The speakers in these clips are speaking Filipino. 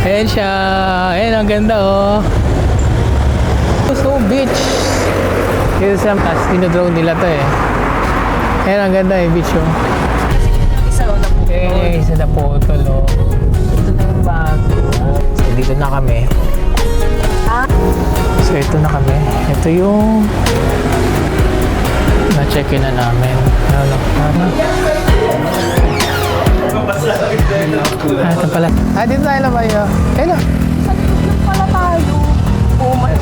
Ayan siya. Ayan, ang ganda oh. So beach. Dito sa mas, dinodrone nila to eh. Ayan, ang ganda eh, beach oh. Ayan yung isa na photo oh. Ito na yung bag. So dito na kami. So ito na kami. Ito yung na-check-in na namin. Ano? Ito pala. Dito tayo na ba yun? Ayun na. Saan pala tayo?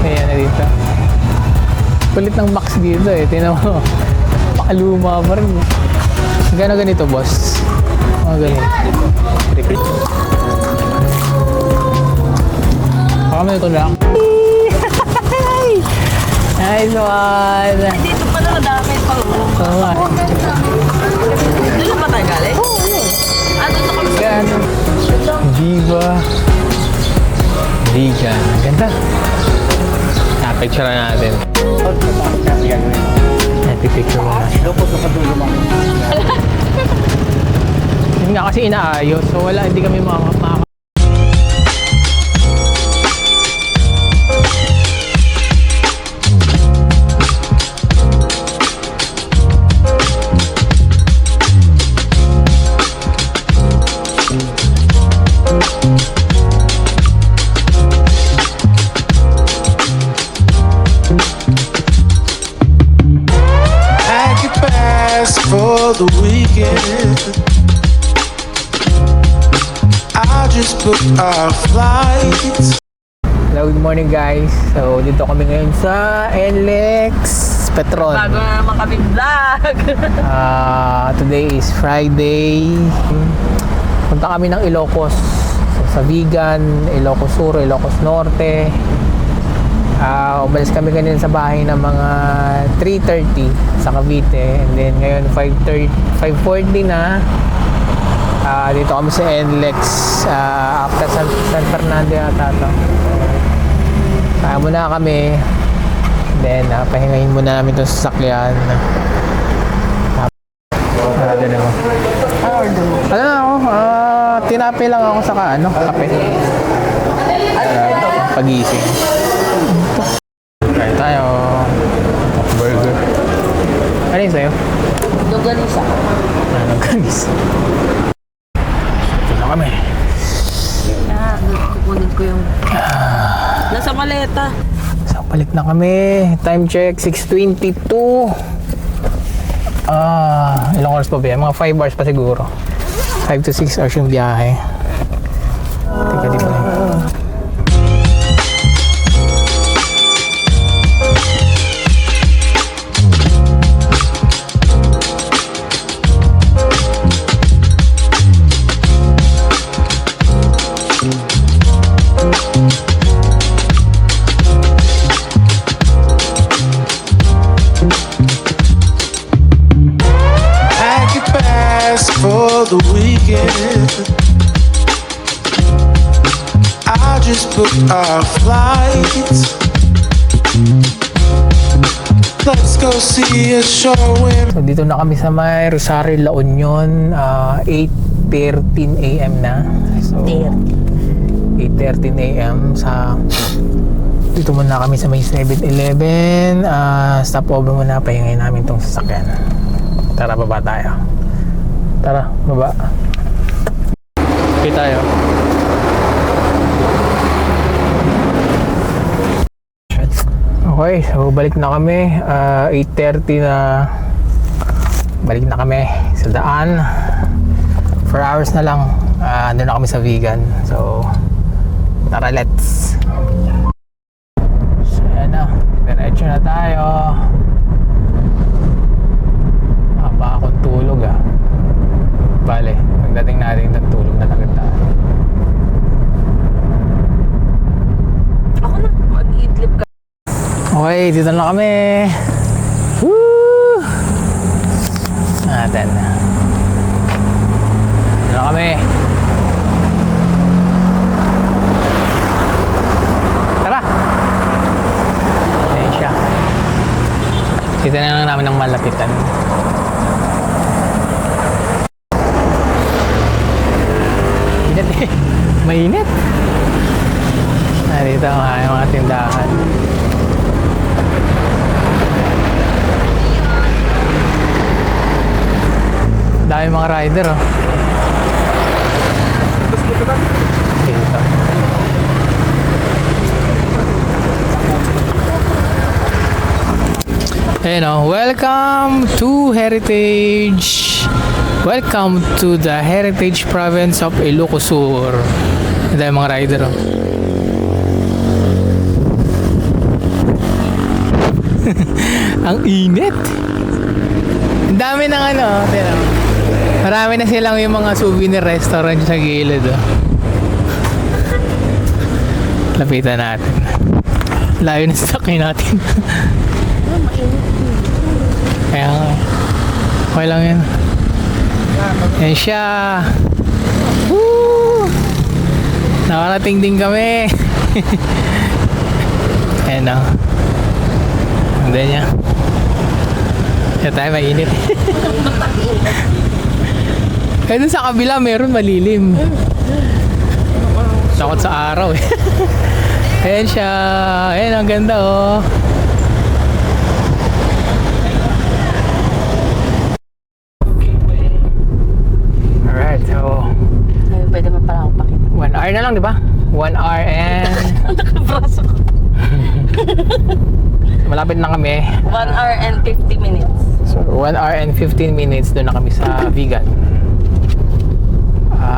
Ayan na dito. Kulit ng box dito eh. Tingnan mo. Pakaluma pa rin. Gano'n ganito, boss? Ganito. Baka may ito lang. Nice one! Dito pala nadamay pa. Oo nga. Doon na ba tayo galing? Oo, yun. Doon na kami sa Gano? Viva Vegan. Ganda. Napicture natin. Napipicture mo na. Yun nga kasi inaayos. So wala, hindi kami makaka. For the weekend, I just booked our flights. Hello, good morning guys. So dito kami ngayon sa NLEX Petron. bago na naman kami vlog. Today is Friday. Punta kami ng Ilocos. So, sa Vigan, Ilocos Sur, Ilocos Norte. Umalis kami ganyan sa bahay ng mga 3:30 sa Cavite, and then ngayon 5:40 na. Dito kami sa NLEX after San Fernando yata to. Kaya muna kami, then pahingahin muna namin itong sasakyan. Ano naman? Ano na ako? Tinapay lang ako sa kape. Pagising. Kain tayo. Burger. Ano yun sa'yo? Luganisa. Nagkanis. Ito na kami. Kukunin ko yung nasa maleta. So, balik na kami. Time check, 6:22. Ilang oras pa ba yan? Mga 5 hours pa siguro. 5 to 6 hours yung biyahe. Teka, di ba yun? For the weekend, I just booked our flights. Let's go see a show in. So, dito na kami sa may Rosario, La Union. 8:13 a.m. na. So, 8:13 a.m. sa dito muna kami sa may 7-Eleven. Stopover muna, pahingayin namin itong sasakyan. Tara, baba tayo. Tara, baba. Okay tayo. Okay, so balik na kami. 8:30 na. Balik na kami sa daan. 4 hours na lang. Andun na kami sa Vigan. So, tara, let's. So, yan na. Diretso na tayo. Mapa akong tulog Bale, pagdating natin ng tulog na agad tayo. Ako na, mag-idlip ka. Okay, dito na kami. Woo! Natin. Dito na kami. Tara! Ayan siya. Dito na lang namin ng malapitan. Mainit. Dami mga rider, oh. Dito. Ayan, oh. Welcome to Heritage. Welcome to the Heritage Province of Ilocos Sur. Dami mga rider, oh. Ang init. Ang dami ng ano, tingnan mo. Marami na silang yung mga souvenir restaurant sa gilid, oh. Lapitan natin. Layo na sakay natin. Kaya nga. Okay lang yan. Yan siya. Woo! Nakarating din kami. Ayan, oh. Ganda niya. Kaya tayo mainit. Kaya dun sa kabila meron malilim. Takot sa araw, eh. Ayan siya. Ayan, ang ganda, oh. Alright, so Ay, pwede mo pala akong pakita. 1 hour na lang, di ba? 1 hour and Nakabraso ko. malapit na kami. 1 hour and 50 minutes. So 1 hour and 15 minutes doon na kami sa Vegan.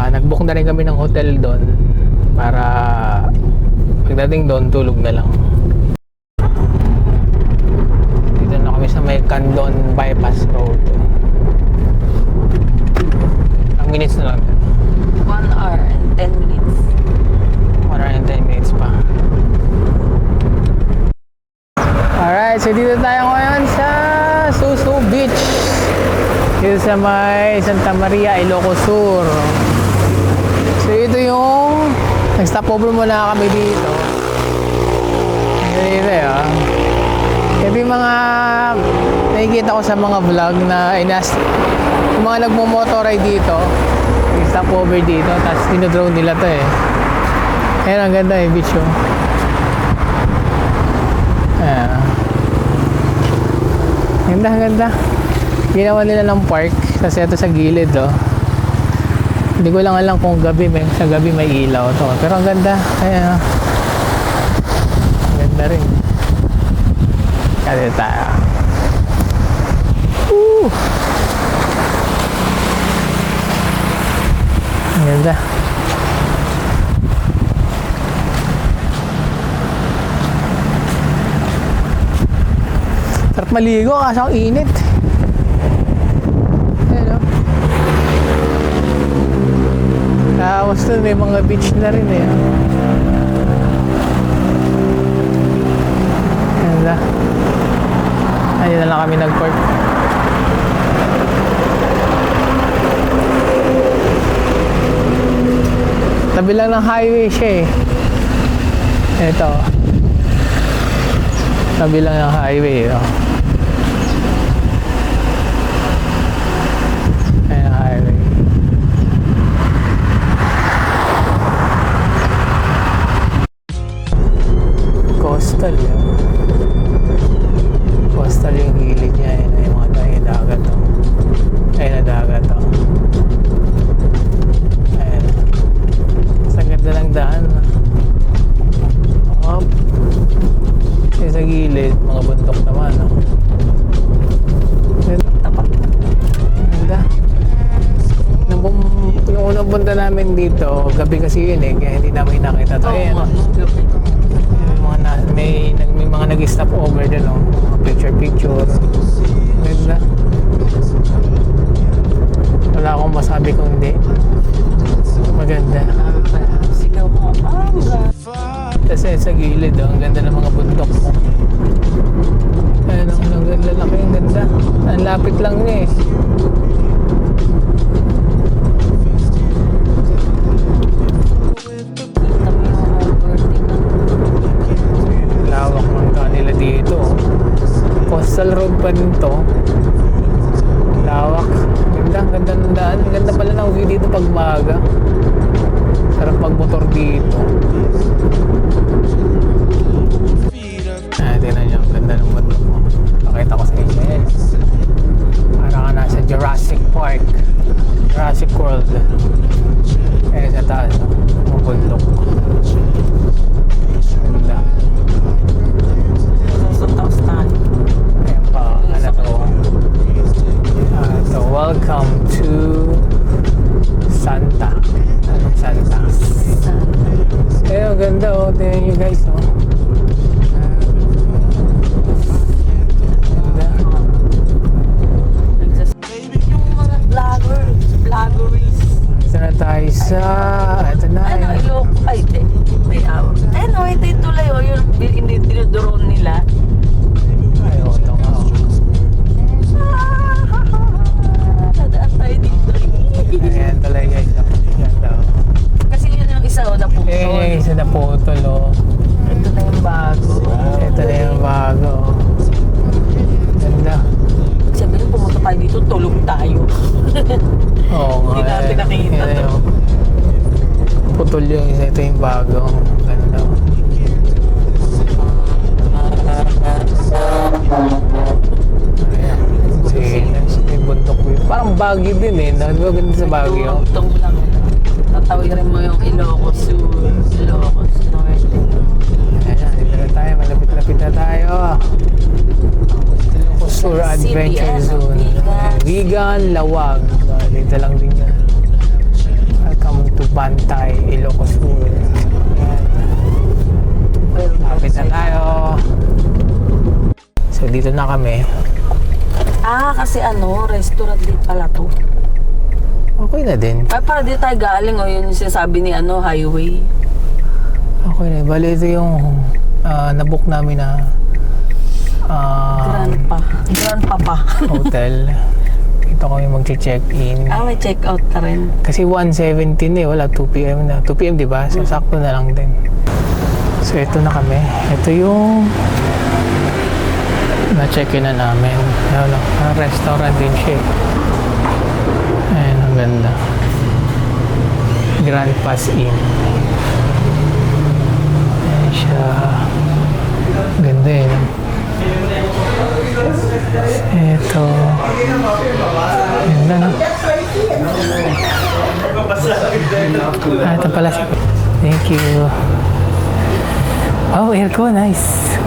Nag-book na rin kami ng hotel doon para pagdating doon tulog na lang. Dito na kami sa may Candon Bypass Road. Ang minutes na lang. 1 hour and 10 minutes. 1 hour and 10 minutes pa. Alright, so dito tayo ngayon sa Susu Beach. Dito sa may Santa Maria, Ilocos Sur. So ito yung nag-stop over muna kami dito. Dito ah. Ito yung mga nakikita ko sa mga vlog na yung mga nagmo-motorride dito. Stop over dito, tapos dinodrone nila to eh. Ayan, ang ganda eh, beach yung. Ayan. Ganda, ganda. Ginawa nila ng park kasi ito sa gilid, oh. Hindi ko lang alam kung gabi sa gabi may ilaw to. Pero ang ganda. Kaya ganda rin. Kaya tayo. Woo! Ang ganda. Sarap maligo kasi ang init. Ayan, oh. Tapos doon may mga beach na rin eh. Ganda. Ayun na lang kami nag-park. Tabi lang ng highway siya eh. Ito. Tabi lang ng highway, oh. Ayan ang highway. Coastal yun. Coastal yung gilid niya. Ayan na yung mga dagat, oh. Ayan na dagat, oh. Ayan. Sa ganda ng daan, oh. Sa gilid, mga bundok naman, no? Tapak. Ganda. Yung unang punta namin dito, gabi kasi yun eh, kaya hindi namin nakita to. Ayan, no? May mga nag-stop over din, no? Mga picture. Ganda. Wala akong masabi kung hindi. Maganda. Sigaw ko. Kasi sa gilid, oh, ang ganda ng mga bundok mo. Ayun, ang ganda, laki, ang ganda. Ang lapit lang niya eh. Lawak ng kanila dito, oh. Coastal road pa rin to. Lawak. Ganda, ang ganda ng daan. Ang ganda pala ng view dito pag maaga. Sarap magmotor dito. Tingnan nyo, ang ganda ng bundok mo. Pakita ko sa inyo yan. Para ka nasa Jurassic Park. Jurassic World. Eh, sa taas, ang bundok. Ganda. Sa taas tayo. Ayan pa, ano to? So, welcome to Santa. Anong Santa? Eh, ang ganda oh. Tingnan nyo guys, oh. Yung mga vloggeries. Ito na tayo sa... Ito na. Ano, Ilocos? Ay, hindi. May awa. Eh, no, ito yung tulay, oh. Yung dinodrone nila. Ay, oh, ito nga, oh. Nadaan tayo dito. Ayan talaga guys, oh. Ganda, oh. Kasi yun yung isa, oh, na putol. Eh, yung isa na putol, oh. Ito na yung bago. Ito na yung bago, oh. Ganda. Sabi nyo, pumunta tayo dito, tulog tayo. Oo nga. Hindi natin nakita Yan, to. yung putol yung isa, ito yung bago. Ganda. Ayan. Sige, may bundok view. Parang Baguio din eh. Di ba ganda sa Baguio? Tugtog lang. Tatawirin mo yung Ilocos Sur, Ilocos Norte. Ayan, dito na tayo. Malapit-lapit na tayo. Ilocos Sur Adventure CBN, Zone. Vigan. Vigan, Lawag. Dito lang din yan. Welcome to Bantay, Ilocos Sur. Ayan. Lapit na tayo. So dito na kami. Ah, kasi ano, restaurant din pala to. Okay na din. Ay, para dito tayo galing, o yun yung sinasabi ni ano, highway. Okay na. Bali ito yung nabook namin na Grandpa. hotel. Ito kami mag-check-in. Ah, may check out ka rin. Kasi 1:17 eh. Wala 2 p.m. na. 2 p.m. diba? So sakto na lang din. So ito na kami. Ito yung na-check-in na namin. Ano, restaurant din siya. Ayan, ang ganda. Grand Pass Inn. Ayan siya. Ganda eh. No? Ito. Ganda no? Ito pala siya. Thank you. Oh, aircon. Nice.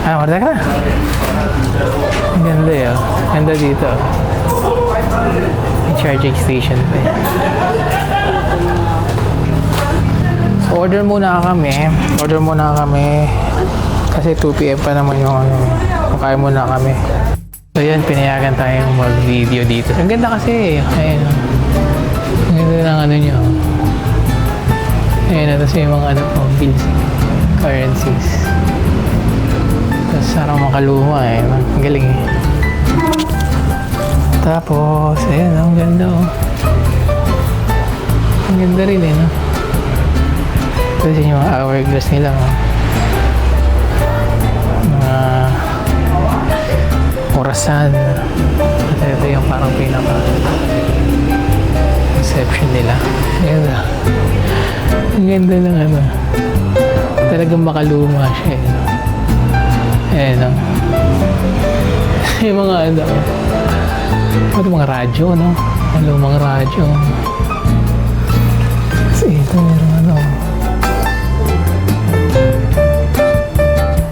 Order ka na. Ang ganda yun. Ganda dito. May charging station pa yun. So, order muna kami. Kasi 2 p.m. pa naman yung ano. Kakain muna kami. So, yan. Pinayagan tayong mag-video dito. Ang ganda kasi. Ayun. Ang ganda ng ano nyo. Ayun. Tapos yung mga ano po. Bills. Currencies. Tapos sarang makaluma eh. Ang galing eh. Tapos, ayun, ang ganda oh. Ang ganda rin eh, no? Tapos yun yung mga hourglass nila, oh. Mga orasan. At ito yung parang pinaka reception nila. Ayun na. Ang ganda ng ano. Talagang makaluma siya eh. Ayan o. Yung mga ano. Ano mga radyo, no? Ano mga radyo. Kasi ito meron ano.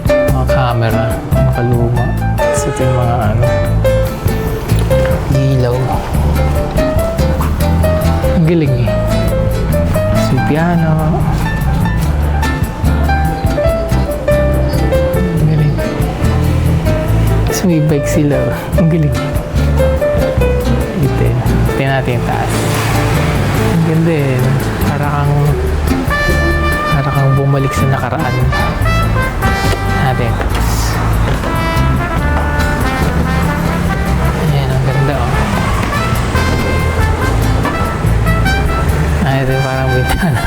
Mga camera. Makaluma. Kasi ito yung mga ano. Ilaw. Ang galing eh. Si piano. May bike sila. Ang galing. Dito. Tingnan natin yung taas. Ang ganda eh. Para kang bumalik sa nakaraan. Natin. Ayan, ang ganda oh. Ito yung parang bintana.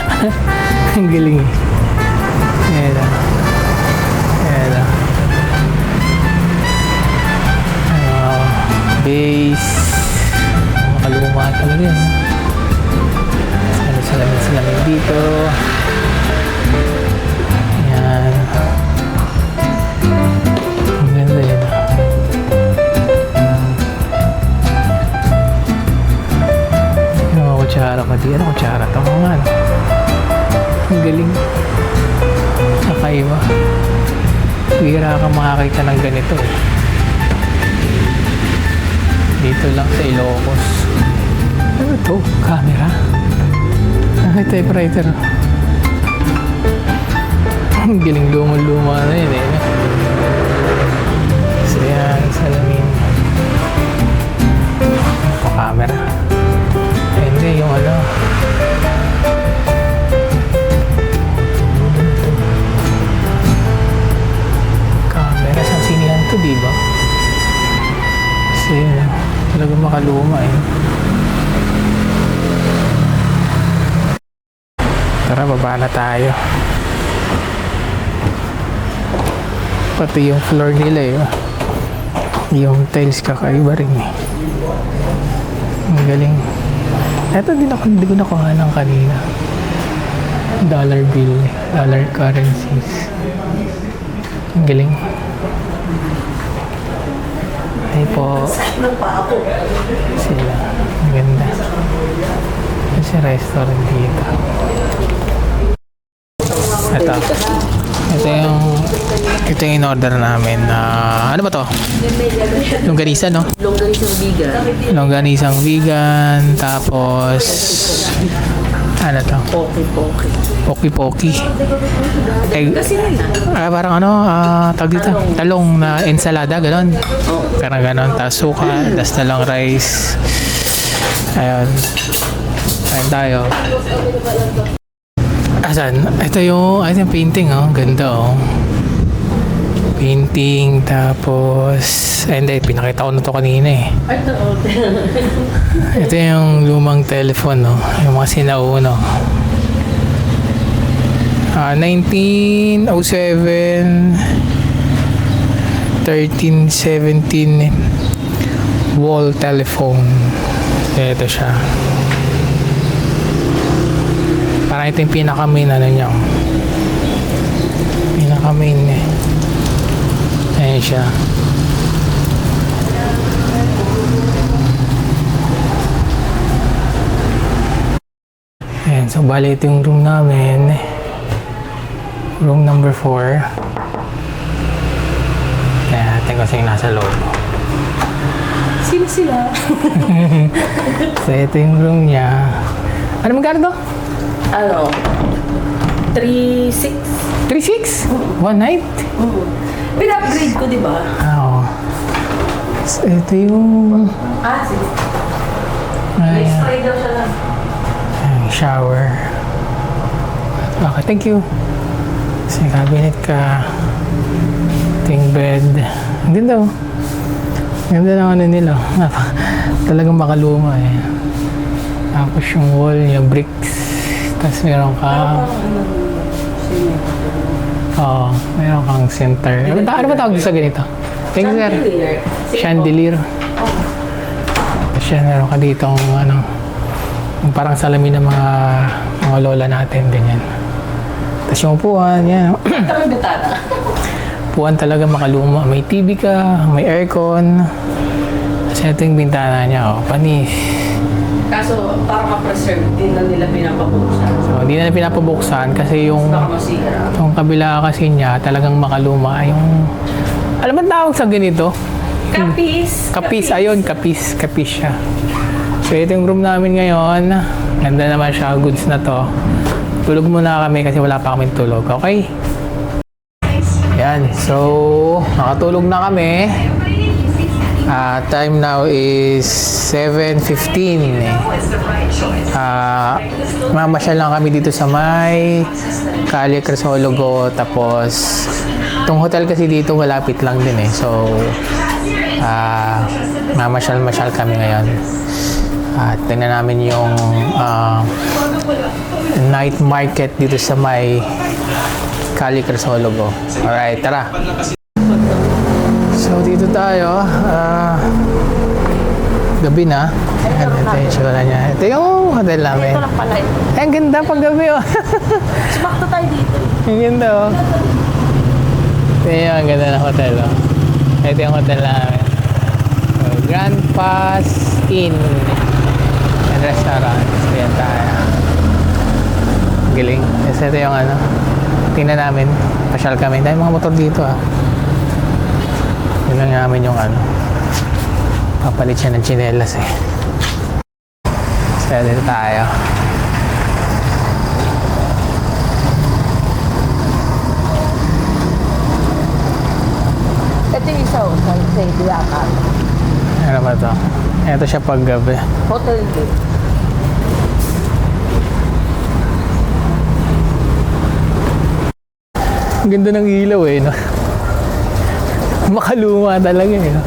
Ang galing eh. Ayan oh. Ayan oh. Base. Makaluma talaga yun. Salamin dito. Ayan. Ang ganda yun. Hindi, ano, kutsara. Ito nga. Ang galing. Nakaiba. Bihira kang makakita ng ganito eh. Dito lang sa Ilocos. Ano ito? Camera? Ay, typewriter. Ang galing lumang-luma na yun eh. So yan, salamin. Ito, camera. Ay, hindi, yung ano. Camera, sa sinihan to, diba? Kasi talagang makaluma eh. Tara, baba na tayo. Pati yung floor nila eh. Yung tiles kakaiba rin eh. Ang galing. Eto hindi ko nakuha ng kanina. Dollar bill. Dollar currencies. Ang galing. Ay po. Sila. Ang ganda. Kasi restaurant dito. Ito yung in-order namin na ano ba to? Longganisa, no? Longganisang vegan. Longganisang vegan, tapos ano to? Poki-poki. Poki-poki. Kasi nila. Parang ano, tawag dito? Talong na ensalada, gano'n. Parang gano'n, tapos suka, tapos talong rice. Ayun. Ayun tayo. Asan? Ito yung painting, oh. Ganda, oh. Painting, tapos hindi, pinakita ko na to kanina eh. Ito yung lumang telephone, no? Yung mga sinauna. 1907 1317 wall telephone. Ito siya. Parang ito yung pinaka-main ano niya. Pinaka-main eh. Ayan siya. Ayan, so bali ito yung room namin. Room number 4. Ayan, natin kasi yung nasa loob. Sino sila? So ito yung room niya. Ano magkano to? Ano? 3,600. 3,600? One night? Pina-upgrade ko, di ba? Oo. So ito yung Sige. ayan, Spray daw siya lang. ayan, shower. Okay, thank you. Kasi cabinet ka. Ito yung bed. Ang ganda, oh. Ang ganda ng ano nila. Talagang makaluma eh. Tapos yung wall niya, bricks. Tapos meron ka... Oo, meron kang center. Ano ba tawag sa ganito? Thank you, sir. Chandelier. Tapos yan, meron ka dito ano, yung parang salamin ng mga lola natin, ganyan. Tapos yung upuan, yan. Kami betana. Upuan talaga makaluma. May TV ka, may aircon. Kasi ito yung bintana niya, oh, panis. Kaso, para ma-preserve, din na nila pinapabuksan. So, hindi na pinapabuksan kasi yung Baka masira. kabila kasi niya talagang makaluma. Yung, alam mo tawag sa ganito? Kapis! Kapis, ayun, kapis siya. So, ito yung room namin ngayon. Ganda naman siya, goods na to. Tulog muna kami kasi wala pa kami tulog, okay? Yan, so, nakatulog na kami. Time now is 7:15. Mamasyal lang kami dito sa may Calle Crisologo. Tapos, itong hotel kasi dito malapit lang din eh. So, mamasyal kami ngayon. At tingnan namin yung night market dito sa may Calle Crisologo. Alright, tara. So, dito tayo. Gabi na. Ito yung tsura niya. Ito yung hotel namin. Ito lang pala ito. Ay, ang ganda pag gabi, oh. Sumakto tayo dito. Ang ganda, oh. Ito yung ang ganda ng hotel, oh. Ito yung hotel namin. So, Grand Pass Inn and Restaurant. So, yan tayo. Tapos ito yung ano, tingnan namin, pasyal kami. Dahil mga motor dito ah. Yun lang namin yung ano, papalit siya ng tsinelas eh. Kaya dito tayo. Ito yung isa o, sa Diakan. Ano ba to? Ito siya pag gabi. Hotel din. Ang ganda ng ilaw eh, no? Makaluma talaga eh, no?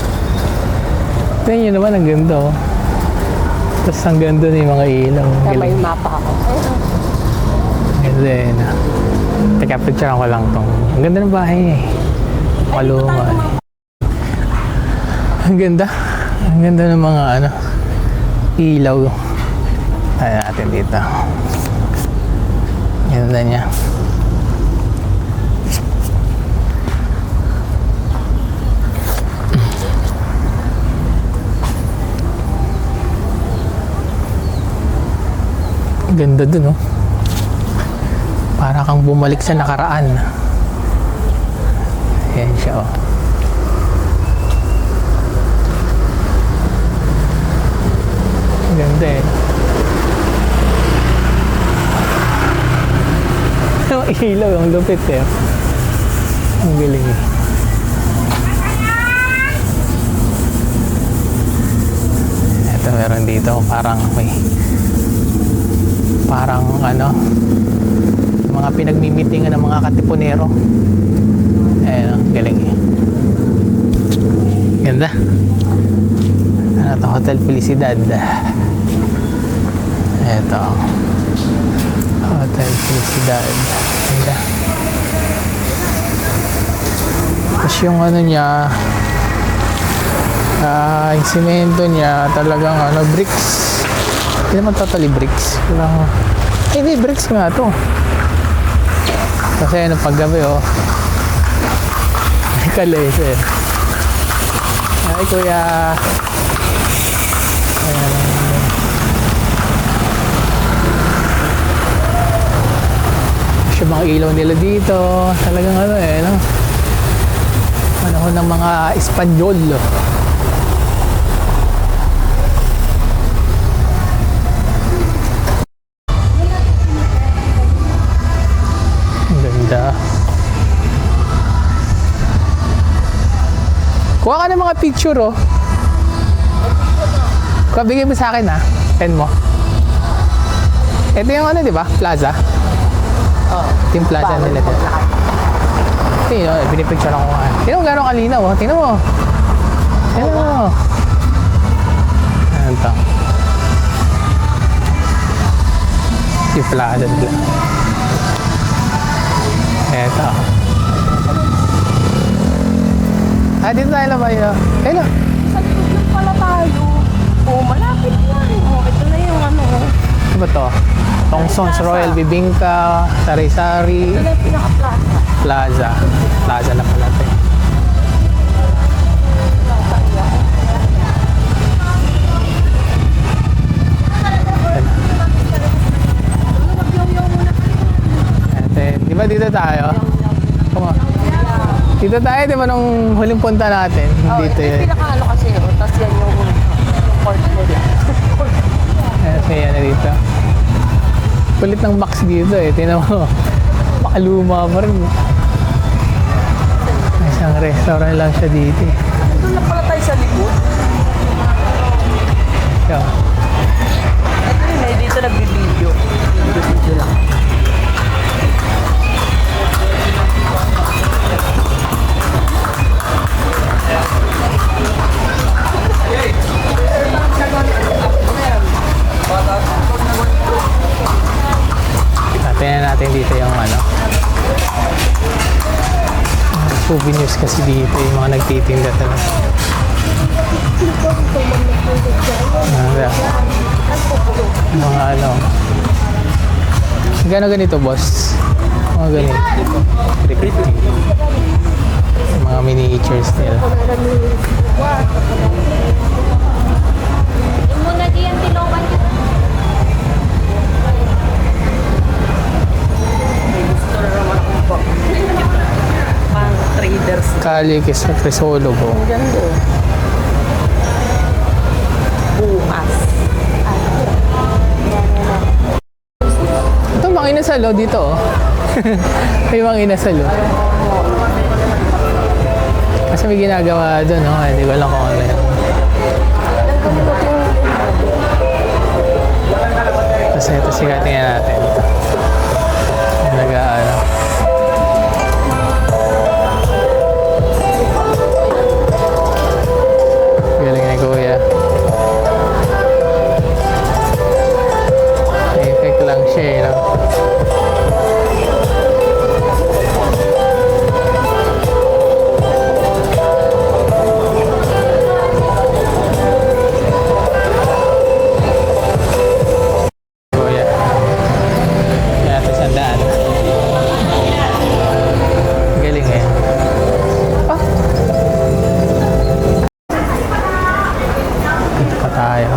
Tingnan nyo naman, ang ganda oh. Tapos ang ganda na yung mga ilaw. Ang Kaya may galing. mapa ako. Ayun. Ganda eh, no? Teka, picturean ko lang tong. Ang ganda ng bahay niya eh. Makaluma eh. Ang ganda. Ang ganda ng mga ano, ilaw. Tayo natin dito. Ganda niya. Ganda dun oh. Para kang bumalik sa nakaraan. Ayan siya oh. Ganda eh. Ang ilaw, ang lupit eh. Ang galing eh. Ito meron dito parang may parang ano mga pinagmimitingan ng mga katipunero. Ayan o, galing eh. Ganda. Ano to? Hotel Felicidad. Eto Hotel Felicidad. Ganda. Tapos yung ano niya yung simento niya talagang ano, bricks. Hindi naman totally bricks. Walang, hindi, bricks nga to. Kasi ano, paggabi oh. May kalesa eh. Ay, kuya. Ayan. Yung mga ilaw nila dito. Talagang ano eh, no? Panahon ng mga Espanyol. Kuha ka ng mga picture oh. Kuha, bigay mo sa akin ha. Send mo. Ito yung ano, di ba? Plaza. Oh. Ito yung plaza nila dito. Tingnan mo, binipicture ako nga. Tingnan mo gano'ng kalinaw oh. Tingnan mo. Tingnan mo. Ano to? Yung plaza nila. Eto. Dito tayo na ba yun? Ayun na. Sa likod lang pala tayo. Oo, malapit na. Oh, ito na yung ano. Ano ba to? Tongson's Royal Bibingka, Sari-Sari, Ito na yung pinaka-plaza. Plaza. Plaza na pala ito. Ito, di ba dito tayo? Come on. Dito tayo, di ba nung huling punta natin? Oh, Dito ito yung yun. pinaka-ano kasi. Oh, tapos yan yung court nila. Kaya na dito. Kulit ng box dito eh. Tingnan mo. Makaluma pa rin. Isang restaurant lang siya dito eh. Doon na pala tayo sa likod. Ito. Ito yun eh, dito nagbibideo. Video lang. Tingnan natin dito yung ano. Souvenirs kasi dito yung mga nagtitinda talaga. Mga ano. Gano'n ganito, boss? Mga ganito. 350. Mga miniatures nila. Yung muna diyan tilawan yun. Valley, Crisologo. Ang ganda eh. Bukas. Ito, mga inasalo dito, oh. May mga inasalo. Kasi may ginagawa doon, no? Hindi ko alam kung ano yan. Tapos ito, sigatingin natin. Nag-ano. Galing ni Kuya. Effect lang siya, eh, no? Kuya. Kaya ito sandaan. Galing eh. Ah! Dito pa tayo.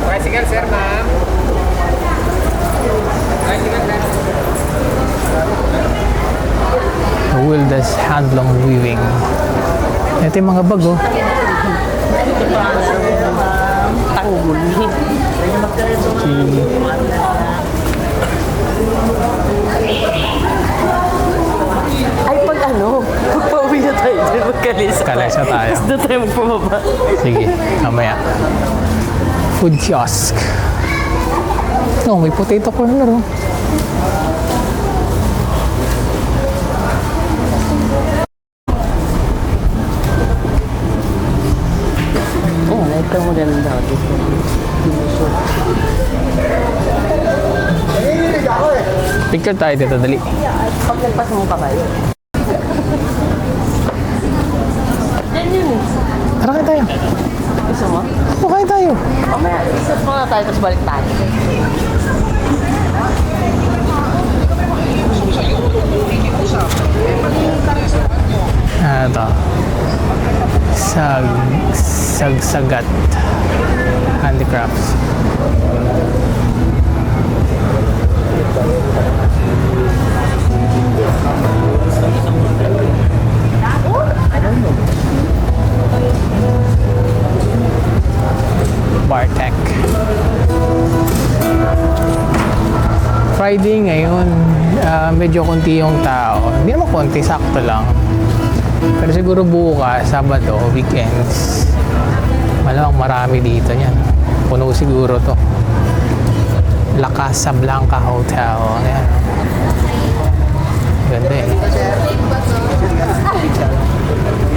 Bicycle, sir, ma'am. Bicycle, sir. Wilda's Handloom Weaving. Ito yung mga bag, oh. Tanggol. Ay, pag ano, pagpauwi na tayo dyan, magkalisa. Kalesa tayo. Tapos doon tayo magpababa. Sige, mamaya. Food kiosk. No, may potato corner, oh. Oo, ito maganda dito. Picture tayo dito, dali. Pag nagpas mo pa kayo. Yan yun eh. Tara, kain tayo. Gusto mo? O, kain tayo. Mamaya, isat mo na tayo, tapos balik tayo. Ito. Sagsagat. Handicrafts. Bartek. Friday ngayon, medyo konti yung tao. Hindi naman konti, sakto lang. Pero siguro bukas, Sabado, weekends, malamang marami dito niyan. Puno siguro to. La Casa Blanca Hotel. Ayan. Ganda eh.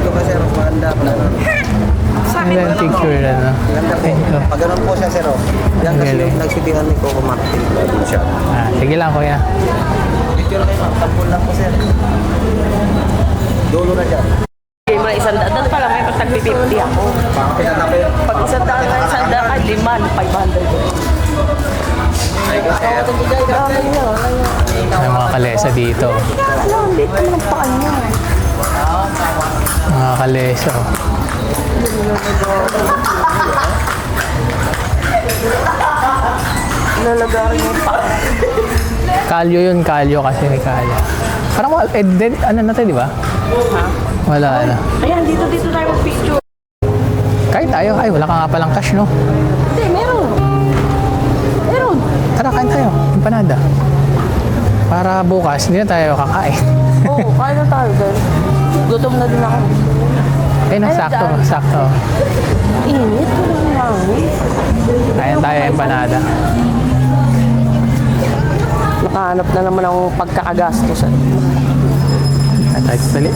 Ito ka, sir. Maganda pa. Ganda yung picture na, no? Ganda po. Thank you. Pag ganun po siya, sir. Oh. Yan kasi Galing. yung nagsitihan ni Coco Martin. Doon siya. Sige lang, kuya. Picture kayo, ma'am. Tampol lang po, sir. Dulo na dyan. Bigay mo na isang daan. Doon pala may pag tagpi-50 ako. Pinatapin. Pag isang daan na isang daan, ay 500. Ay, sir. Dami niya. May mga kalesa dito. Ano, hindi ko ng paan niya. Mga kalesa. Oh. Lalagarin yung paan. Kalyo yun, kalyo kasi may kalyo. Parang ano na tayo, di ba? Ha? Wala na. Ayan, dito tayo mag-picture. Kain tayo. Ay, wala ka nga palang cash, no? Hindi, meron. Meron. Tara, kain tayo. Empanada. Para bukas, hindi na tayo kakain. Oo, kaya na tayo dahil. Gutom na din ako. Ay, sakto, daan. sakto. Init. Walang hangin. Kain tayo, empanada. Nakahanap na naman ang pagkakagastosan. Kain tayo, dali.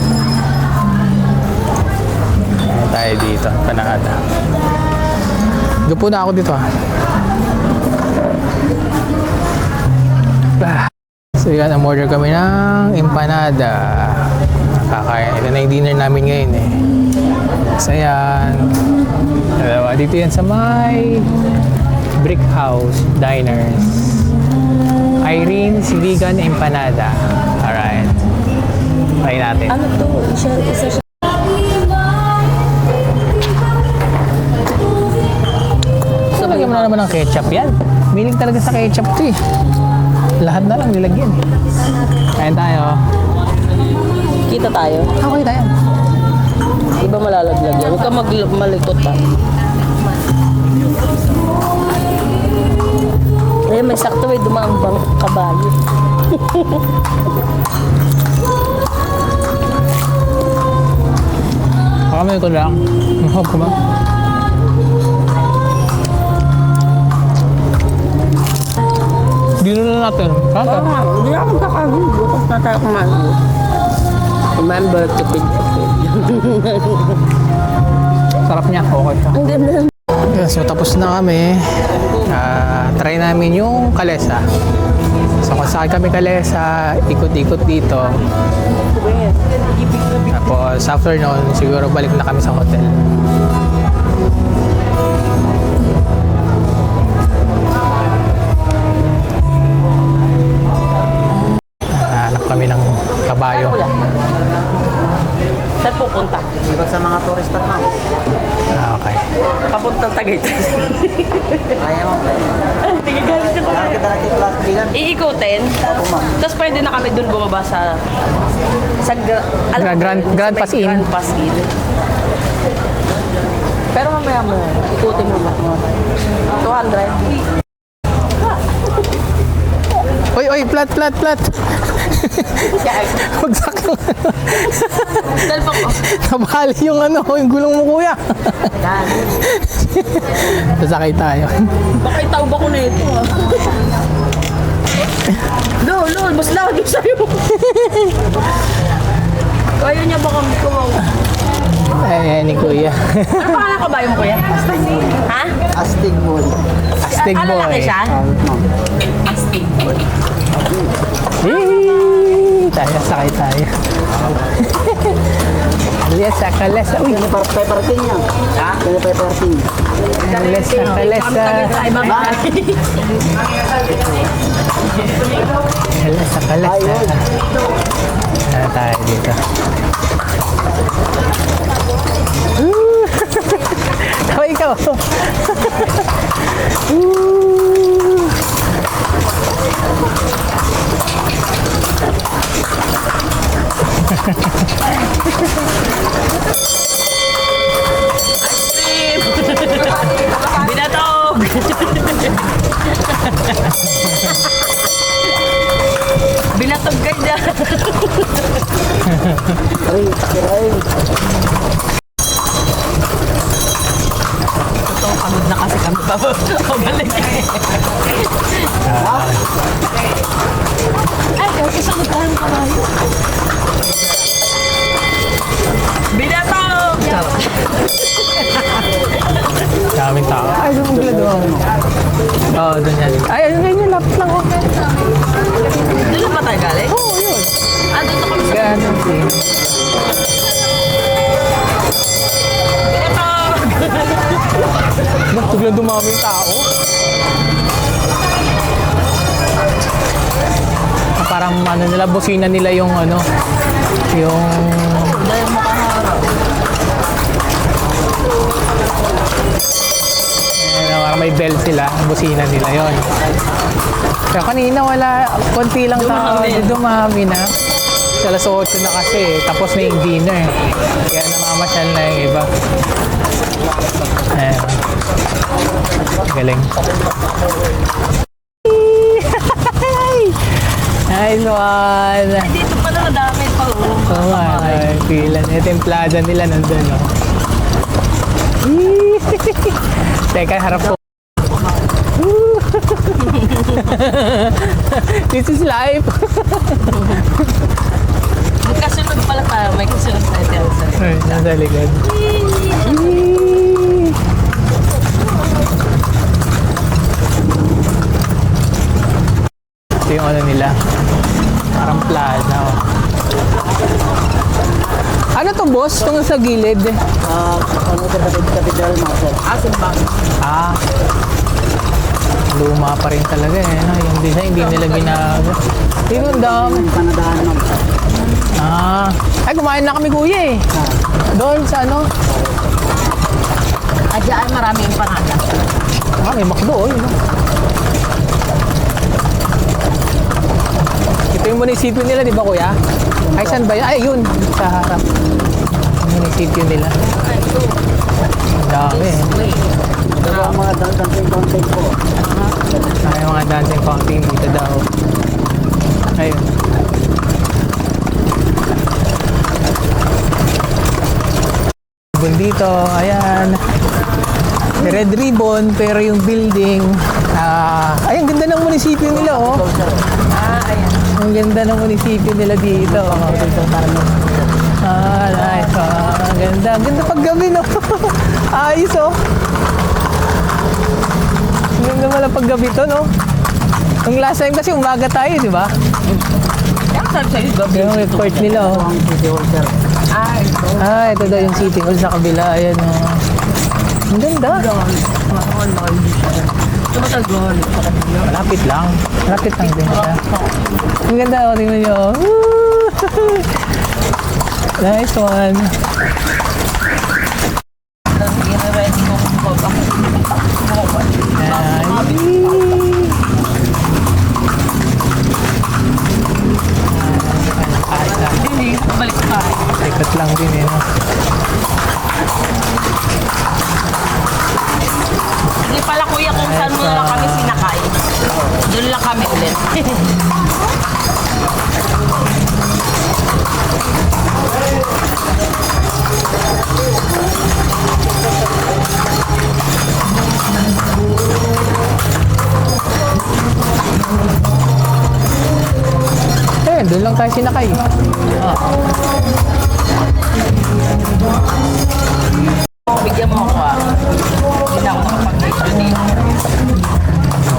Kain tayo dito, empanada. Gupo na ako dito, ha. So yan, umorder kami ng empanada. Kakain. Ito na yung dinner namin ngayon eh. So yan. Dalawa. Dito yan sa may Brick House Diners. Irene's Vegan Empanada. Alright. Try natin. Ano to? Isa siya. So lagyan mo na naman ng ketchup yan. Miling talaga sa ketchup to eh. Lahat na lang nilagyan. Kain tayo. Kita tayo. Okay tayo. Di ba malalaglag yan? Huwag ka malikot ha. Eh, may sakto may dumaang bang kabayo. Kami ko lang. Mahog ko ba? Dino na natin. Kaka. Hindi ako kakain. Bukas na tayo kumain. Remember to be Sarap niya. Okay siya. Ang ganda. So tapos na kami. Try namin yung kalesa. So kung saan kami kalesa, ikot-ikot dito. Tapos after noon, siguro balik na kami sa hotel. Hanap kami ng kabayo. Saan pupunta? Iba sa mga turista na. Okay. Papuntang Tagaytay. Kaya mo. Tigagalit ako. Kaya kita natin class bilan. Iikutin. Tapos pwede na kami dun bumaba sa Grand Pass Inn. Grand Pass Inn. Pero mamaya mo, ikutin mo ba? 200. Oy, plat. Bagsak yung Cellphone ko. nabali yung yung gulong mo kuya. Sasakay tayo. Baka itawba ko na ito ah. Lol, mas lagi sa'yo. Kaya niya baka kumaw. Ay, ni kuya. Ano pangalan ka ba yung kuya? Ha? Astig boy. Astig Ano laki boy. siya? Astig boy. Tayo, sakay tayo. Kalesa. Uy, Peppertin niya. Ha? Peppertin. kalesa. Ay, babae. Kalesa. Ano tayo dito? Tawa ikaw. Binatog! Binatog ka dyan. Totoo, pagod na kasi kami. Pabalik. Ay, kasi sa magkahan pa tayo. Binatog! Daming tao. Ay, doon doon. Oo, doon yan. Ay, ayun yung lapit lang. Doon na ba tayo galing? Oo, yun. Doon na kami sa Ganun din. Binatog! Ba't biglang dumaming tao? Parang nila, busina nila yung yung Dahil makaharap. parang may bell sila, busina nila yon. Pero kanina wala, konti lang tao, dumami na. Alas 8 na kasi, tapos na yung dinner. Kaya namamasyal na yung iba. Ayan. Galing. Nice one! Dito pala nadami pa. Oo nga, pila. Ito yung plaza nila nandun, no? Teka, harap ko. This is life. Magkasunod pala tayo. May kasunod tayo. Ay, nasa likod. Ito yung nila. Parang plaza. Oh. Ano to, boss? Itong sa gilid. Ano sa Cathedral Master? Simbang. Luma pa rin talaga eh. No? Yung design, hindi nila ginagawa. Tingnan ang dami. Panadahan mo. Ay, kumain na kami kuya eh. Doon sa Diyan marami yung pangalan. may McDo. Oh, yun. Ito yung munisipyo nila, di ba kuya? Ay, saan ba yun? Ay, yun. Sa harap. Yung munisipyo nila. Ang dami eh. Ito ang mga dancing content po. Ay, mga dancing fountain dito daw. Ayun. Ribbon dito, ayan. Red ribbon, pero yung building, ay, ang ganda ng munisipyo nila, oh. Ang ganda ng munisipyo nila dito. Nice. Ang ganda. Ang ganda paggabi, no? Ayos, oh. Ang ganda pala paggabi to, no? Yung last time kasi umaga tayo, di ba? Kaya sabi sa'yo, gabi. Yung report nila, oh. Ang City Hall, sir. Ito daw yung City Hall sa kabila. Ayan, oh. Ang ganda. Tumatagal. Malapit lang. Malapit lang din siya. Ang ganda, oh. Tingnan nyo, oh. Woo! Nice one. Gina-ready ko kung baba. Hindi, balik ka. Ikot lang din, eh. No? Hindi pala kuya kung saan mo lang kami sinakay. Doon lang kami ulit. Doon lang tayo sinakay. Bigyan mo ako ah. Hindi na ako nakapag-video dito.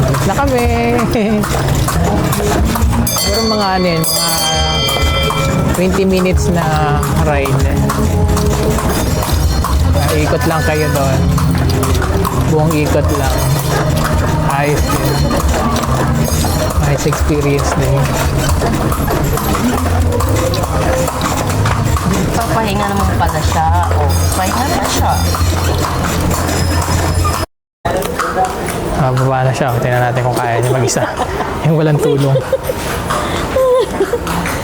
Alis na kami. Siguro mga ano yun, mga 20 minutes na ride. Ikot lang kayo doon. Buong ikot lang. Ayos din. Nice experience din. Papahinga naman pala siya. O, pahinga na siya. Baba na siya. Tingnan natin kung kaya niya mag-isa. Yung walang tulong.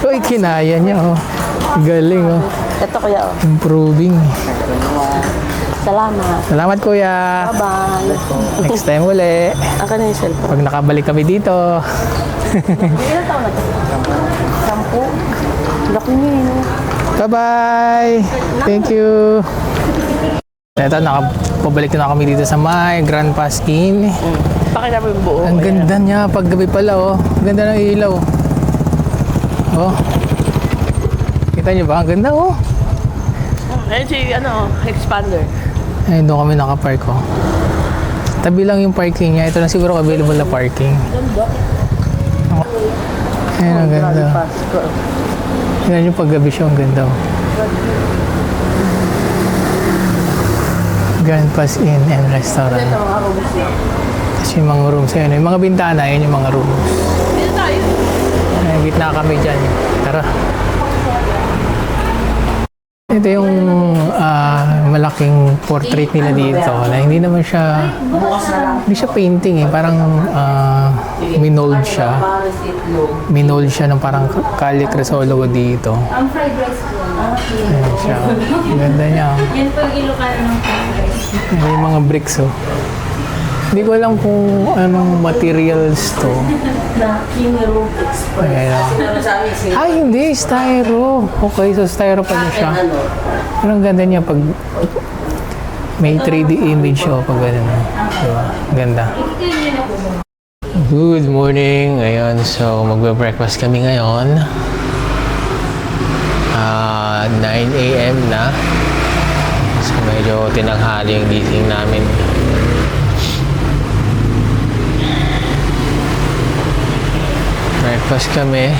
Uy, kinaya niya, oh. Galing, oh. Ito kuya oh. Improving. Salamat. Salamat, kuya. Bye-bye. Next time uli. Akin na yung cellphone. Pag nakabalik kami dito. Ilan taon na ito? 10. Laki niya yun. Bye-bye. Thank you. Ito, nakapabalik na kami dito sa may Grand Pass Inn. Pakita mo yung buo. Ang ganda niya. Paggabi pala, oh. Ang ganda ng ilaw. Oh. Kita niyo ba? Ang ganda, oh. Ayun si, expander. Ayun, doon kami nakapark, oh. Tabi lang yung parking niya. Ito na siguro available na parking. Ayun, ang ganda. Tingnan yung paggabi siya. Ang ganda, oh. Grand Pass Inn and Restaurant. Tapos yung mga rooms. Ayun, yung mga bintana. Ayun yung mga rooms. Dito tayo. Ayun, gitna kami dyan. Tara. Ito yung malaking portrait nila dito na hindi naman siya painting eh, parang minold siya ng parang Calle Crisologo dito. Ang fried rice po. Ayan siya. Ganda niya. Yan po yung Ilocano ng fried rice. Ayan yung mga bricks, oh. Hindi ko alam kung anong materials to. Na King Room Express. Ayan. Ay, hindi. Styro. Okay, so styro pa din siya. Pero ang ganda niya pag may 3D image siya pag gano'n. Diba? Ganda. Good morning. Ayun, so magbe-breakfast kami ngayon. 9 a.m. na. So medyo tinanghali yung gising namin. Breakfast kami.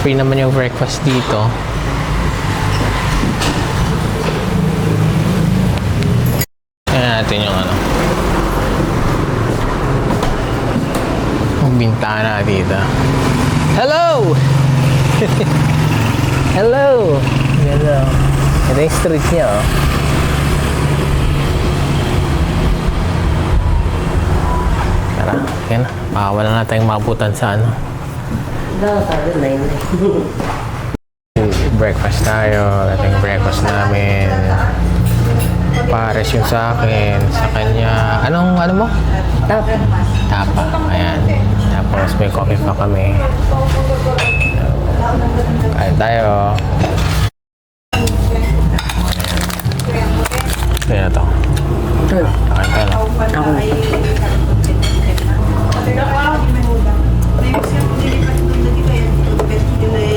Free naman yung breakfast dito. Tingnan natin yung yung bintana dito. Hello! Hello! Hello. Ito yung street niya, oh. Tara, yan. Wala na tayong mabutan sa Sabi 9. Breakfast tayo. Ito yung breakfast namin. Pares yung sa akin. Sa kanya, ano mo? Tapa. Tapa. Ayan. Tapos may coffee pa kami. Kain tayo. Ayan na to. Kain tayo. Ako.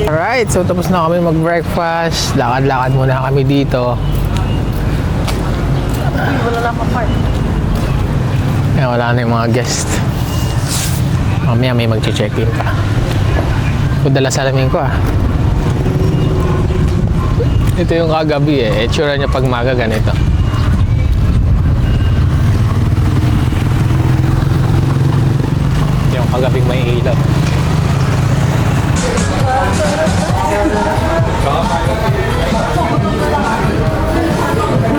Alright, so tapos na kami mag-breakfast. Lakad-lakad muna kami dito. Wala na pa part. Kaya wala na yung mga guest. Mamaya may mag-check-in pa. Dala salamin ko ah. Ito yung kagabi eh. Itsura niya pag maga ganito. Yung kagabing may ilaw.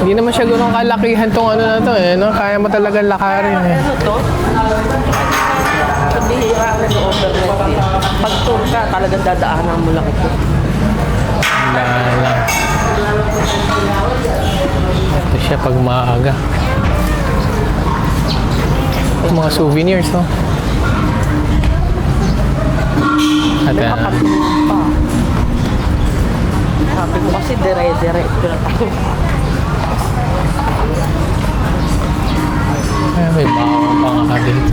Hindi naman siya ganun kalakihan tong ano na to eh. No? Kaya mo talaga lakarin eh. Ano to? Bihira ako sa overnight. Pag tour ka, talagang dadaanan mo lang ito. Wala. Ito siya pag maaga. Mga souvenirs, no? At May makatingin pa. Sabi ko kasi dire-diretso na tayo. may bawang pa nga dito.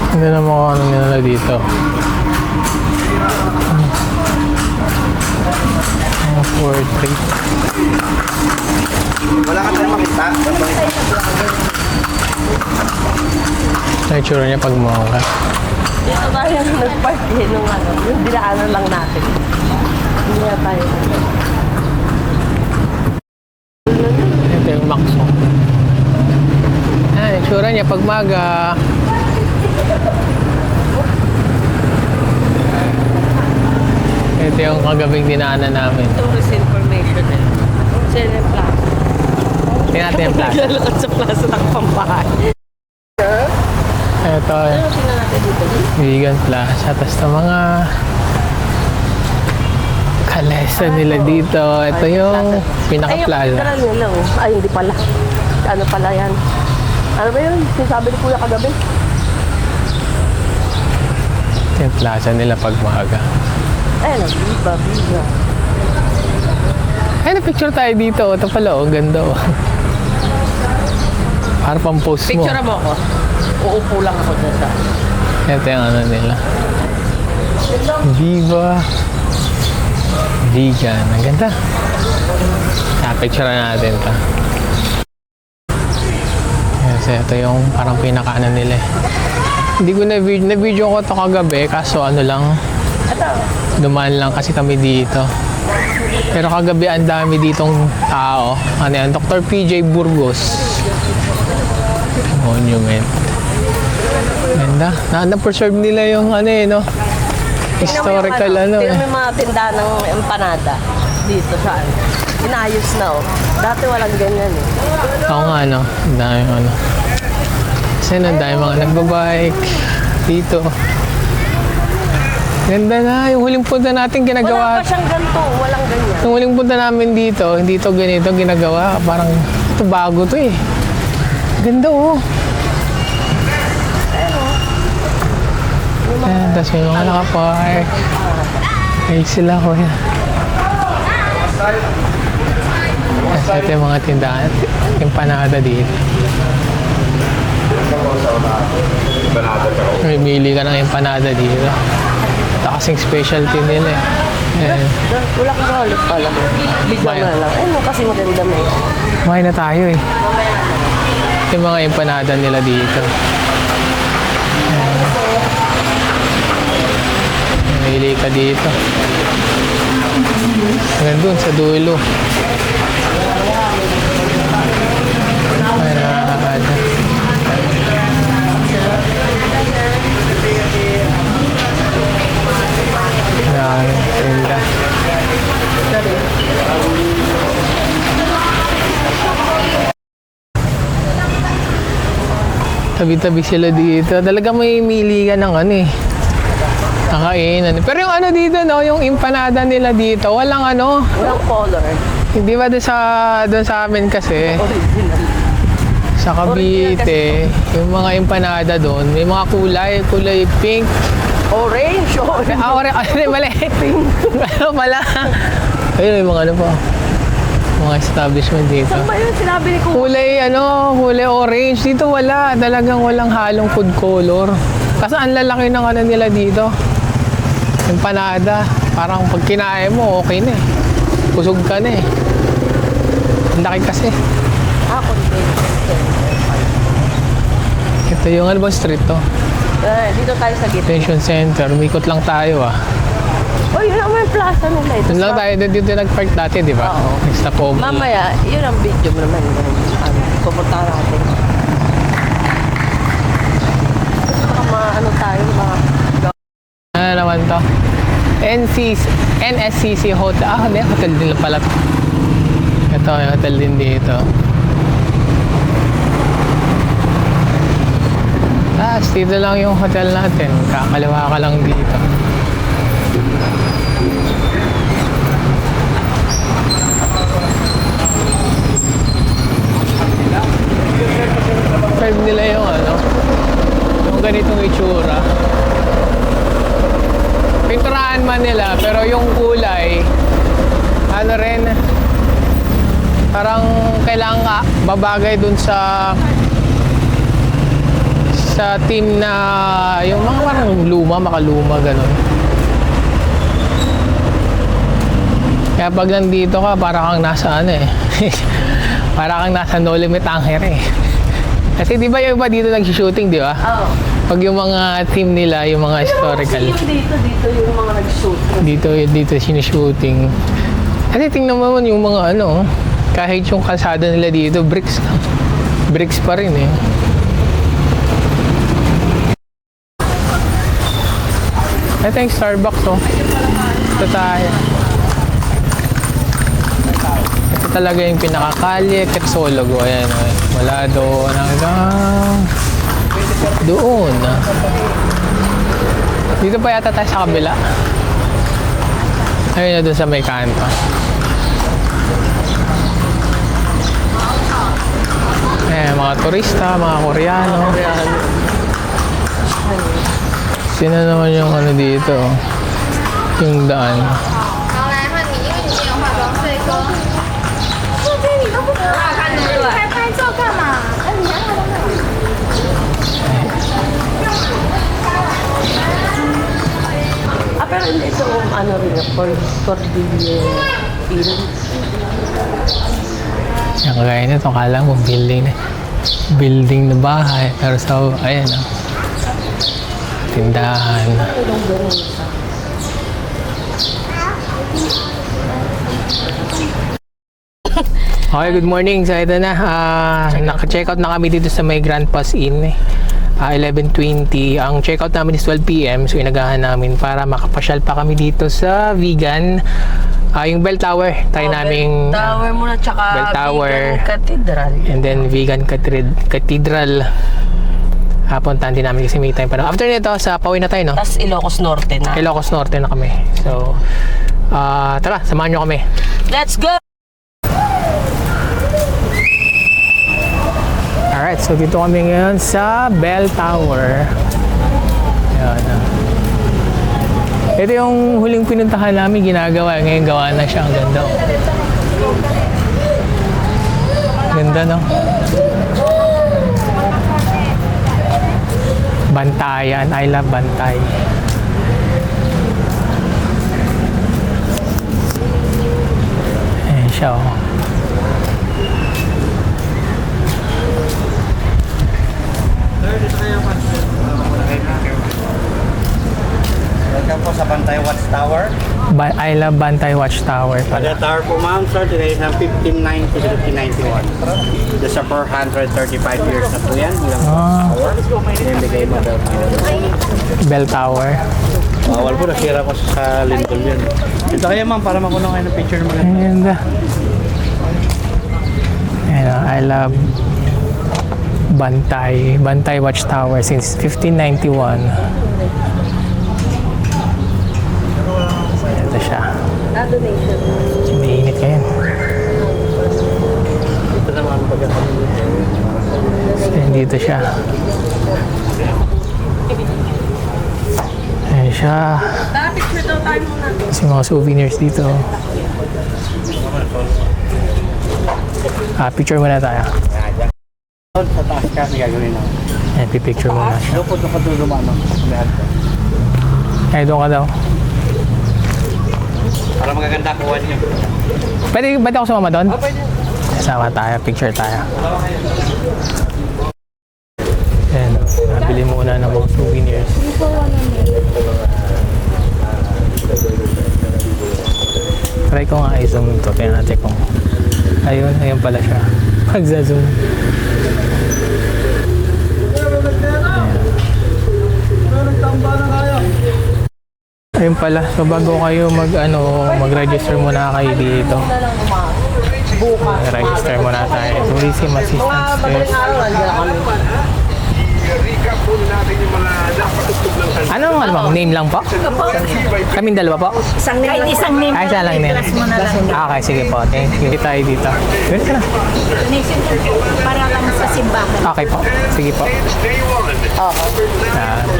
Hindi na mo ano nila dito. Mga portrait. Wala ka tayo makita. Naitsura niya pag mawala. Dito tayo nag-park eh, nung ano, yung dinaanan lang natin. Hindi na tayo. Ito yung Maxo. Ah, naitsura niya pag maga. Ito yung kagabing dinaanan namin. Tourist information eh. Sila Plaza. Tingnan natin yung plaza. Naglalakad sa plaza ng Pampahay. Ito, Ano tingnan natin dito? Vegan Plaza. Tapos na mga kalesa nila dito. Ito yung pinaka-plaza. Ay, yung nila oh. Ay, hindi pala. Ano pala yan? Ano ba yun? Sinasabi ni Kuya kagabi? Ito yung plaza nila pag maga. Ayun, biba. Ay, na-picture tayo dito. Ito pala, oh. Ganda, oh. Para pang post mo. Picture mo ako. Uupo lang ako dyan sa... Ito yung ano nila. Viva Vegan. Ang ganda. Picture natin ito. Yes, ito yung parang pinaka-ano nila eh. Hindi ko na-video ko ito kagabi. Kaso ano lang, dumaan lang kasi kami dito. Pero kagabi ang dami ditong tao. Ano yan? Dr. PJ Burgos. Monument. Ganda. Na-preserve nila yung ano eh, no? Historical ano eh. Tingnan mo yung mga tindahan ng empanada dito saan. Inayos na oh. Dati walang ganyan eh. Oo nga, no? Ang dami ano. Kasi ang dami mga nagbabike dito. Ganda na. Yung huling punta natin Wala ginagawa. pa siyang ganito. Walang ganyan. Yung huling punta namin dito, hindi to ganito ginagawa. Parang ito bago to eh. Ganda oh. Ayan, tapos may mga nakapark. Ay sila ko yan. Tapos ito yung mga tindahan. Empanada dito. Mamili ka ng empanada dito. Ito kasing specialty nila eh. Ayan. Wala kang halos pala. Bigla Maya. na lang. Ayun kasi maganda na eh. Kumain na tayo eh. Ito yung mga empanada nila dito. Mamili ka dito. Hanggang dun sa dulo. Empanada. Tinda. Tabi-tabi sila dito. Talaga may mili ka ng ano eh. Nakainan. Pero yung ano dito, no, yung empanada nila dito, walang ano. Walang color. Hindi ba doon sa amin kasi, Original. sa Cavite, yung mga empanada doon, may mga kulay pink. Orange. Ay, mali. Ano pala? Ayun, may mga ano pa. Mga establishment dito. Saan ba yun? Sinabi ni Kuya. Kulay orange. Dito wala. Talagang walang halong food color. Kasi ang lalaki ng ano nila dito. Empanada. Parang pag kinain mo, okay na eh. Kusog ka na eh. Ang laki kasi. Ito yung ano ba street to? Dito tayo sa gitna. Detention Center. Umikot lang tayo ah. Oh, yun naman yung plaza nila. Ito Doon lang tayo. Dito nag-park dati, di ba? Oo. Nag-stop over. Mamaya, yun ang video mo naman. Pupunta natin. Baka ano tayo, mga Ano naman to? NSCC Hotel. Ah, hindi. Hotel din pala to. Ito, may hotel din dito. Dito lang yung hotel natin. Kakaliwa ka lang dito. Serve nila yung ano, yung ganitong itsura. Pinturahan man nila, pero yung kulay, ano rin, parang kailangan babagay dun sa team na yung mga parang makaluma, ganun. Kaya pag nandito ka, para kang nasa ano eh. Para kang nasa No Limit Anchor eh. Kasi di ba yung iba dito nag-shooting, di ba? Oo. Pag yung mga team nila, yung mga historical. Dito yung mga nag-shoot. Dito sinishooting. Kasi tingnan mo naman yung mga ano, kahit yung kalsada nila dito, bricks pa rin eh. Ito yung Starbucks oh. Ito tayo. Ito talaga yung pinakakalye, Quezologo. Ayan oh. Wala doon hanggang doon. Dito pa yata tayo sa kabila. Ayun na doon sa may kanto. Ayan, mga turista, mga Koreano. Sino naman yung ano dito? Yung daan. 然后来换你，因为你没有化妆，所以说这边你都不好看的，你拍照干嘛？你还化妆干嘛？ Pero hindi ito ano rin, Cordillera. Yung kagaya nito, kala mo building na bahay. Pero sa, ayan oh. Tindahan. Okay, good morning. So ito na, naka-check out na kami dito sa may Grand Pass Inn. 11:20. Ang check out namin is 12 PM. So inagahan namin para makapasyal pa kami dito sa vegan. Yung Bell Tower. Tayo naming Tower muna, tsaka Bell Tower. Vegan Cathedral. And then vegan Cathedral. Puntahan din namin kasi may time pa. After nito, sa pauwi na tayo, no? Tapos Ilocos Norte na. Ilocos Norte na kami. So, tara, samahan nyo kami. Let's go! Alright, so dito kami ngayon sa Bell Tower. Ayan. Ito yung huling pinuntahan namin, ginagawa. Ngayon gawa na siya. Ang ganda. Ganda, no? Bantayan. I love Bantay. Ayan siya, oh. Welcome po sa Bantay Watchtower. I love Bantay Watchtower pala. Bantay Tower po ma'am, sir, today is 1590 to 1591. Just for 135 years na po yan. Ilang tower. Then bigay mo Bell Tower. Bell Tower. Bawal po, nasira ko sa Lindol yan. Ito kaya ma'am, para makuha kayo ng picture mo. And I love Bantay Watchtower since 1591. Ito siya. Iniinit kayo. Dito siya. Ayan siya. Kasi mga souvenirs dito. Picture muna tayo. Sa taas ka, may gagawin ako. Ayan, pipicture muna siya. Doon ka dumano. Ay, doon ka daw. Para magaganda kuha niyo. Pwede ako sumama doon? Pwede. Sama tayo, picture tayo. Ayan, nabili muna ng mga souvenirs. Try ko nga i-zoom ito. Tingnan natin kung... Ayun pala siya. Pag-zoom. Ayun pala. So bago kayo mag-register muna kayo dito. Mag-register muna tayo. Tourism assistance test. Ano bang name lang po? Kaming dalawa po? Isang name. Isang name. Ay, isa lang name. Okay, sige po. Thank you. Dito tayo dito. Dito ka na. Donation para lang sa simbahan. Okay po. Sige po.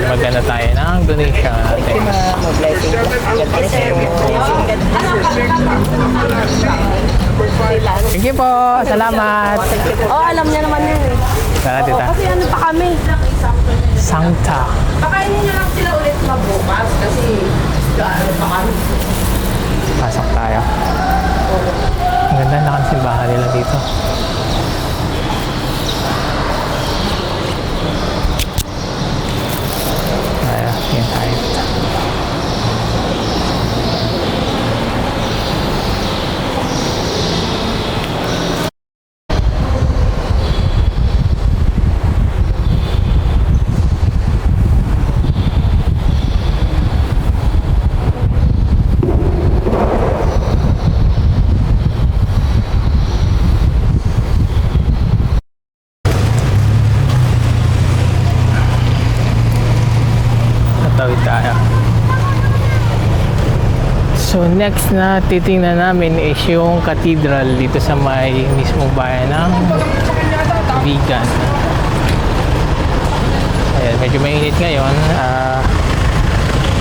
Maganda tayo ng donation natin. Thank you po. Salamat. Alam niya naman yun eh. Salamat, tita. Kasi ano pa kami. Sangta. Pakainin niyo lang sila ulit magbukas kasi ano pa kami. Pasok tayo. Ang ganda na ang simbahan nila dito. Yan tayo. Tawid tayo. So next na titingnan namin is yung cathedral dito sa may mismong bayan ng Vigan. Ayan, medyo mainit ngayon.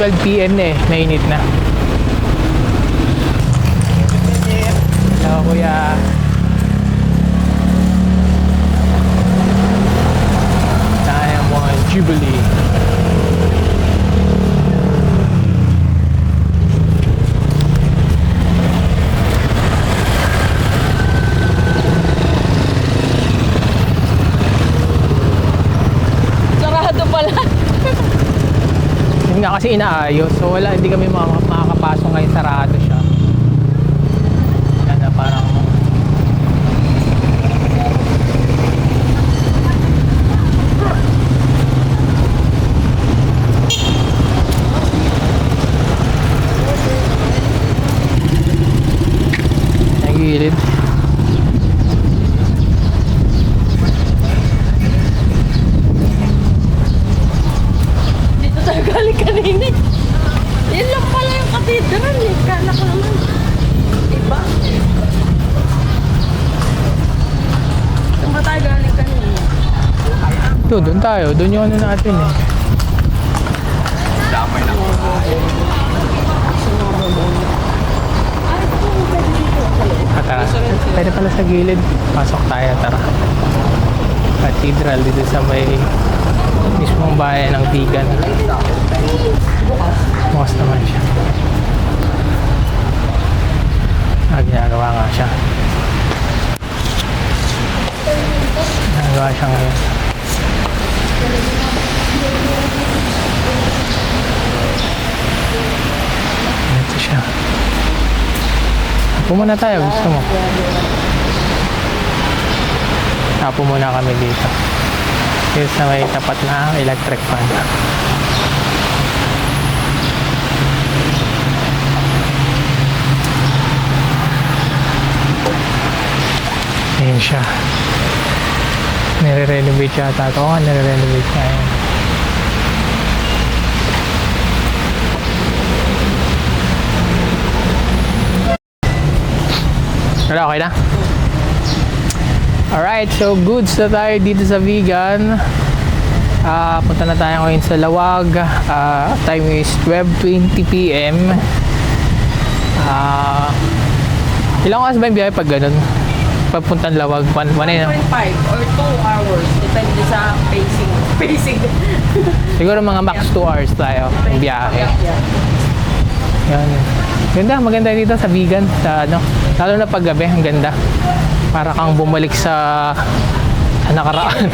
12 PM na eh, mainit na. Hello kuya. Diamond Jubilee. Yun nga kasi inaayos, so hindi kami makakapasok ngayon, sarado siya. Yan na parang nagilid. Galing kanina. Yan lang pala yung cathedral eh. Kala ko naman. Iba. Saan ba tayo galing kanina? Doon tayo. Doon yung ano natin eh. Damay na. Tara. Pwede pala sa gilid. Pasok tayo, tara. Cathedral dito sa may mismong bayan ng Vigan. Bukas naman siya. Ginagawa nga siya. Ginagawa siya ngayon. Ito siya. Tapo muna tayo. Gusto mo? Tapo muna kami dito. Dito sa may tapat na electric fan. Ayan siya. Nire-renovate yata ito. Oo nga, nire-renovate na yan. Wala, okay na? Alright, so goods na tayo dito sa vegan. Punta na tayo ngayon sa Lawag. Time is 12:20 PM. Ilang oras ba yung biyahe pag ganun? Pagpuntang Lawag, 1 1.5 or 2 hours. Depende sa pacing. siguro mga max 2 hours tayo yung biyahe. Yan. Ganda, maganda dito sa vegan, sa ano, lalo na paggabi, ang ganda. Para kang bumalik sa nakaraan.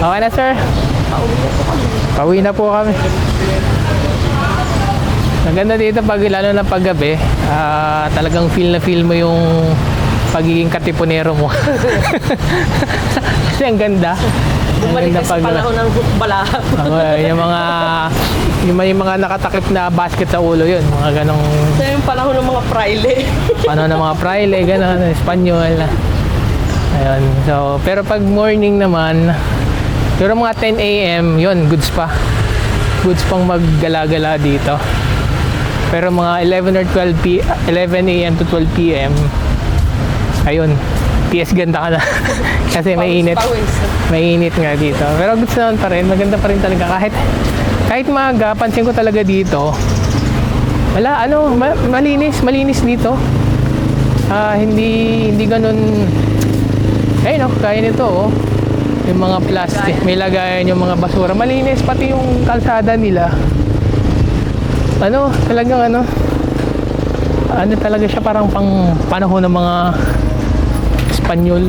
Okay na, sir? Pauwi na po kami. Ang ganda dito pag lalo na paggabi, talagang feel na feel mo yung pagiging katipunero mo. Kasi ang ganda. Bumalik ka sa panahon ng balaha. Yung mga nakatakip na basket sa ulo yun. Mga ganong... Ito yung panahon ng mga praile. Panahon ng mga praile, ganon, Espanyol. Ayun. So, pero pag morning naman, pero mga 10 AM, yun, goods pa. Goods pang maggala-gala dito. Pero mga 11 AM to 12 PM, ayun, PS ganda ka na. Kasi mainit. Mainit nga dito. Pero goods naman pa rin. Maganda pa rin talaga. Kahit maaga, pansin ko talaga dito, wala, malinis dito. Hindi ganun, ayun, kaya nito, yung mga plastic, may lagayan yung mga basura. Malinis, pati yung kalsada nila. Talagang talaga siya parang pang panahon ng mga Espanyol.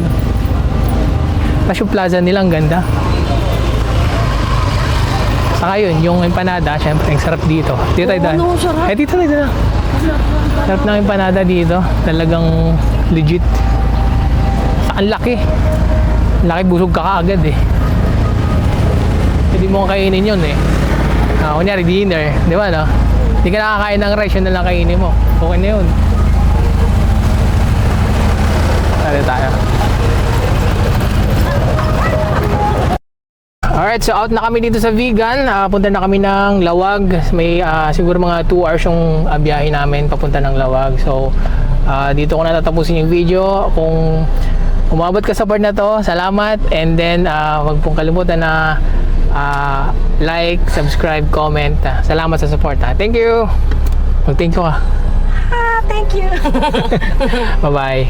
Tapos yung plaza nila, ang ganda. Saka yun, yung empanada, syempre, ang sarap dito. Dito tayo daan. Dito tayo. Sarap ng empanada dito. Talagang legit. Ang laki. Laki, busog ka kaagad eh. Pwede mo kainin yun eh. Kunyari, dinner. Di ba, no? Hindi ka nakakain ng rice, yun na lang kainin mo. Okay na yun. Tayo. Alright, so out na kami dito sa vegan. Punta na kami ng Lawag. May siguro mga 2 hours yung biyahe namin papunta ng Lawag. So, dito ko na tatapusin yung video. Kung umabot ka sa part na to, salamat. And then, wag pong kalimutan na like, subscribe, comment. Salamat sa support. Thank you! Mag-thank you ka. Thank you. Bye-bye.